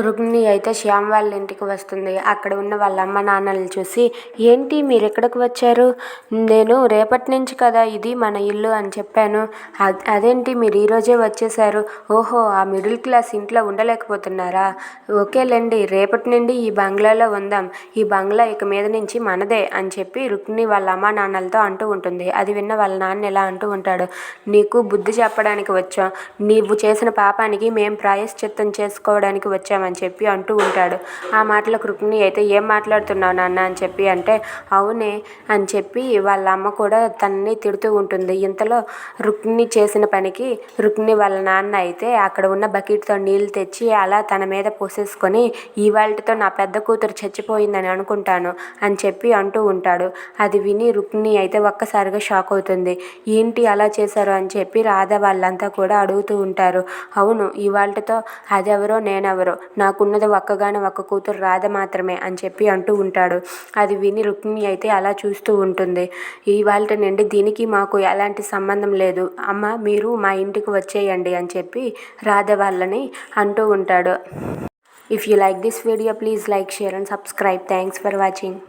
రుక్మిణి అయితే శ్యామ్ వాళ్ళ ఇంటికి వస్తుంది. అక్కడ ఉన్న వాళ్ళ అమ్మ నాన్నల్ని చూసి, ఏంటి మీరు ఎక్కడికి వచ్చారు? నేను రేపటి నుంచి కదా ఇది మన ఇల్లు అని చెప్పాను. అదేంటి మీరు ఈరోజే వచ్చేసారు? ఓహో, ఆ మిడిల్ క్లాస్ ఇంట్లో ఉండలేకపోతున్నారా? ఓకేలేండి, రేపటి నుండి ఈ బంగ్లాలో ఉందాం. ఈ బంగ్లా ఇక మీద నుంచి మనదే అని చెప్పి రుక్మిణి వాళ్ళ అమ్మ నాన్నలతో అంటూ ఉంటుంది. అది విన్న వాళ్ళ నాన్న ఎలా అంటూ ఉంటాడు, నీకు బుద్ధి చెప్పడానికి వచ్చాం. నీవు చేసిన పాపానికి మేం ప్రాయశ్చిత్తం చేసుకోవడానికి వచ్చామని చెప్పి అంటూ ఉంటాడు. ఆ మాటలకు రుక్మిణి అయితే, ఏం మాట్లాడుతున్నావు నాన్న అని చెప్పి అంటే, అవునే అని చెప్పి వాళ్ళ అమ్మ కూడా తనని తిడుతూ ఉంటుంది. ఇంతలో రుక్మిణి చేసిన పనికి రుక్మిణి వాళ్ళ నాన్న అయితే అక్కడ ఉన్న బకెట్తో నీళ్ళు తెచ్చి అలా తన మీద పోసేసుకొని, ఇవాళతో నా పెద్ద కూతురు చచ్చిపోయిందని అనుకుంటాను అని చెప్పి అంటూ ఉంటాడు. అది విని రుక్మిణి అయితే ఒక్కసారిగా షాక్ అవుతుంది. ఏంటి అలా చేశారు అని చెప్పి రాధ వాళ్ళంతా కూడా అడుగుతూ ఉంటారు. అవును, ఇవాళతో అదెవరో నేనెవరో, నాకున్నది ఒక్కగానే ఒక్క కూతురు రాధ మాత్రమే అని చెప్పి అంటూ ఉంటాడు. అది విని రుక్మిణి అయితే అలా చూస్తూ ఉంటుంది. ఇవాళ నుండి దీనికి మాకు ఎలాంటి సంబంధం లేదు అమ్మ, మీరు మా ఇంటికి వచ్చేయండి అని చెప్పి రాధ వాళ్ళని అంటూ ఉంటాడు. If you like this video, please like, share and subscribe. Thanks for watching.